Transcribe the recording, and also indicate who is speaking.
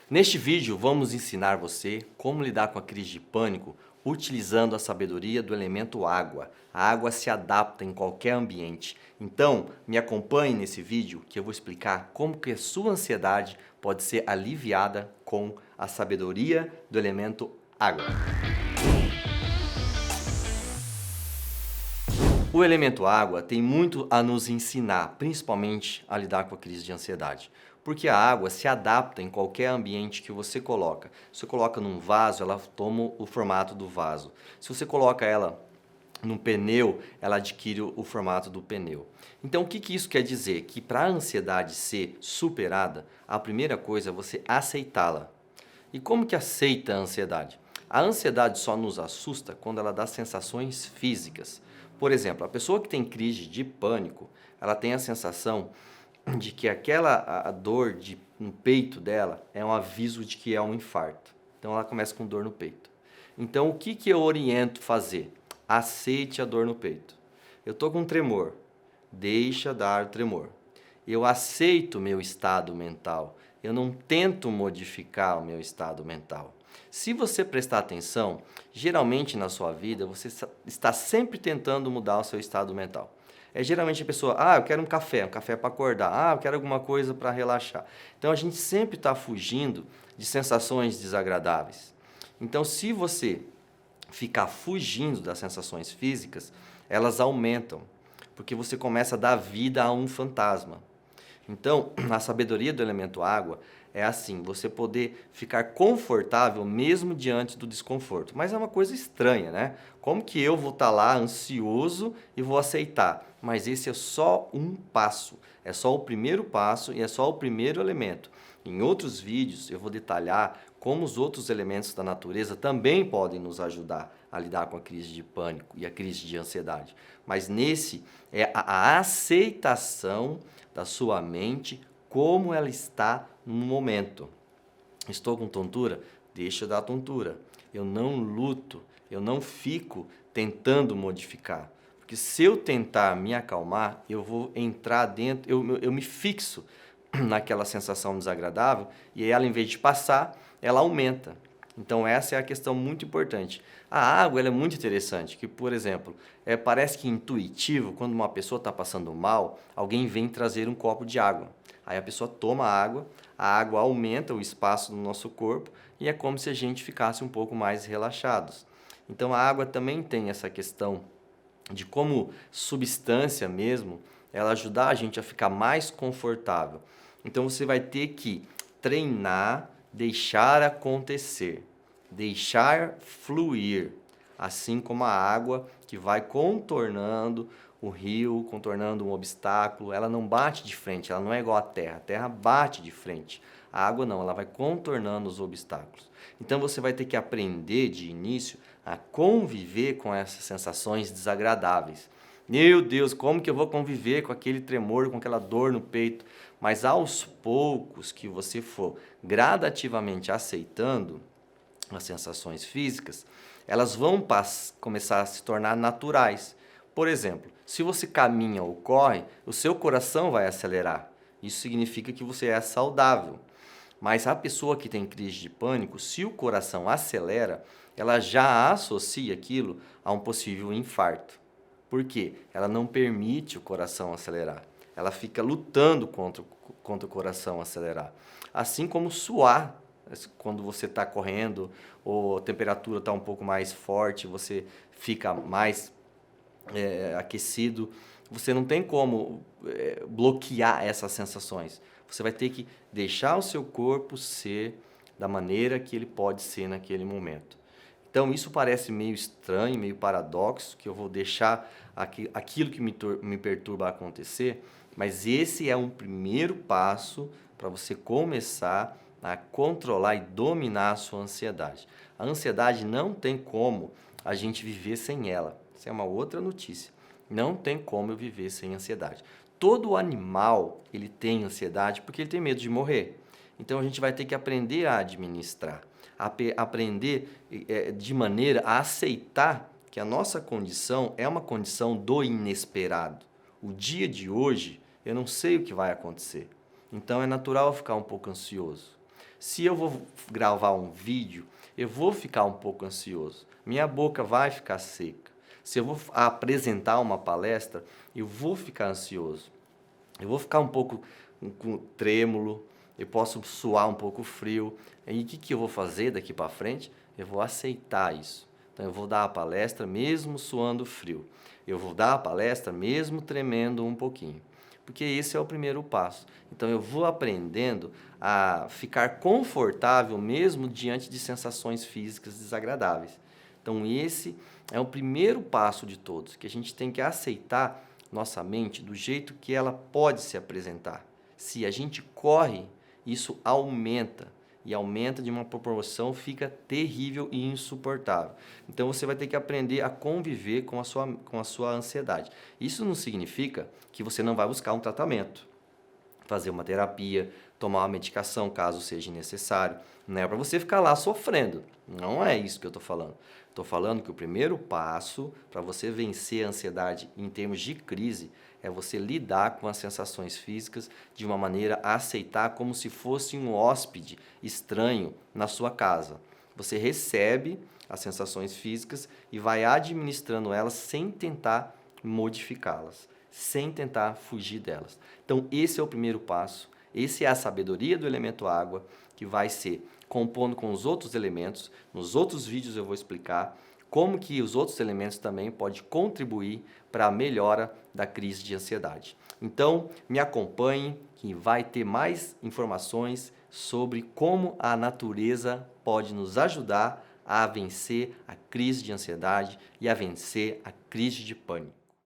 Speaker 1: Neste vídeo vamos ensinar você como lidar com a crise de pânico utilizando a sabedoria do elemento água. A água se adapta em qualquer ambiente. Então, me acompanhe nesse vídeo que eu vou explicar como que a sua ansiedade pode ser aliviada com a sabedoria do elemento água. O elemento água tem muito a nos ensinar, principalmente a lidar com a crise de ansiedade. Porque a água se adapta em qualquer ambiente que você coloca. Se você coloca num vaso, ela toma o formato do vaso. Se você coloca ela num pneu, ela adquire o formato do pneu. Então, o que isso quer dizer? Que para a ansiedade ser superada, a primeira coisa é você aceitá-la. E como que aceita a ansiedade? A ansiedade só nos assusta quando ela dá sensações físicas. Por exemplo, a pessoa que tem crise de pânico, ela tem a sensação de que a dor no peito dela é um aviso de que é um infarto. Então ela começa com dor no peito. Então o que eu oriento fazer? Aceite a dor no peito. Eu estou com tremor, deixa dar tremor. Eu aceito o meu estado mental, eu não tento modificar o meu estado mental. Se você prestar atenção, geralmente na sua vida você está sempre tentando mudar o seu estado mental. É geralmente a pessoa, eu quero um café para acordar, eu quero alguma coisa para relaxar. Então a gente sempre está fugindo de sensações desagradáveis. Então se você ficar fugindo das sensações físicas, elas aumentam, porque você começa a dar vida a um fantasma. Então, a sabedoria do elemento água é assim, você poder ficar confortável mesmo diante do desconforto. Mas é uma coisa estranha, né? Como que eu vou estar lá ansioso e vou aceitar? Mas esse é só um passo, é só o primeiro passo e é só o primeiro elemento. Em outros vídeos eu vou detalhar como os outros elementos da natureza também podem nos ajudar a lidar com a crise de pânico e a crise de ansiedade. Mas nesse é a aceitação da sua mente como ela está no momento. Estou com tontura? Deixa eu dar tontura. Eu não luto, eu não fico tentando modificar. Porque se eu tentar me acalmar, eu vou entrar dentro, eu me fixo naquela sensação desagradável e ela, em vez de passar, ela aumenta. Então essa é a questão muito importante. A água ela é muito interessante, que por exemplo, parece que intuitivo, quando uma pessoa está passando mal, alguém vem trazer um copo de água. Aí a pessoa toma a água aumenta o espaço no nosso corpo e é como se a gente ficasse um pouco mais relaxados. Então a água também tem essa questão de como substância mesmo, ela ajudar a gente a ficar mais confortável. Então você vai ter que treinar, deixar acontecer, deixar fluir, assim como a água que vai contornando o rio, contornando um obstáculo, ela não bate de frente, ela não é igual à terra. A terra bate de frente. A água não, ela vai contornando os obstáculos. Então você vai ter que aprender de início a conviver com essas sensações desagradáveis. Meu Deus, como que eu vou conviver com aquele tremor, com aquela dor no peito? Mas aos poucos que você for gradativamente aceitando as sensações físicas, elas vão começar a se tornar naturais. Por exemplo, se você caminha ou corre, o seu coração vai acelerar. Isso significa que você é saudável. Mas a pessoa que tem crise de pânico, se o coração acelera, ela já associa aquilo a um possível infarto. Por quê? Ela não permite o coração acelerar. Ela fica lutando contra o coração acelerar. Assim como suar, quando você está correndo ou a temperatura está um pouco mais forte, você fica mais aquecido, você não tem como bloquear essas sensações. Você vai ter que deixar o seu corpo ser da maneira que ele pode ser naquele momento. Então isso parece meio estranho, meio paradoxo, que eu vou deixar aquilo que me perturba acontecer, mas esse é um primeiro passo para você começar a controlar e dominar a sua ansiedade. A ansiedade não tem como a gente viver sem ela. Essa é uma outra notícia. Não tem como eu viver sem ansiedade. Todo animal ele tem ansiedade porque ele tem medo de morrer. Então a gente vai ter que aprender a administrar, aprender de maneira a aceitar que a nossa condição é uma condição do inesperado. O dia de hoje, eu não sei o que vai acontecer. Então é natural ficar um pouco ansioso. Se eu vou gravar um vídeo, eu vou ficar um pouco ansioso. Minha boca vai ficar seca. Se eu vou apresentar uma palestra, eu vou ficar ansioso. Eu vou ficar um pouco trêmulo, eu posso suar um pouco frio. E o que eu vou fazer daqui para frente? Eu vou aceitar isso. Então, eu vou dar a palestra mesmo suando frio. Eu vou dar a palestra mesmo tremendo um pouquinho. Porque esse é o primeiro passo. Então, eu vou aprendendo a ficar confortável mesmo diante de sensações físicas desagradáveis. Então, esse é o primeiro passo de todos, que a gente tem que aceitar nossa mente do jeito que ela pode se apresentar. Se a gente corre, isso aumenta. E aumenta de uma proporção, fica terrível e insuportável. Então você vai ter que aprender a conviver com a sua ansiedade. Isso não significa que você não vai buscar um tratamento, fazer uma terapia, tomar uma medicação caso seja necessário. Não é para você ficar lá sofrendo. Não é isso que eu estou falando. Estou falando que o primeiro passo para você vencer a ansiedade em termos de crise é você lidar com as sensações físicas de uma maneira a aceitar como se fosse um hóspede estranho na sua casa. Você recebe as sensações físicas e vai administrando elas sem tentar modificá-las, sem tentar fugir delas. Então, esse é o primeiro passo. Esse é a sabedoria do elemento água, que vai ser compondo com os outros elementos. Nos outros vídeos eu vou explicar como que os outros elementos também podem contribuir para a melhora da crise de ansiedade. Então, me acompanhe, que vai ter mais informações sobre como a natureza pode nos ajudar a vencer a crise de ansiedade e a vencer a crise de pânico.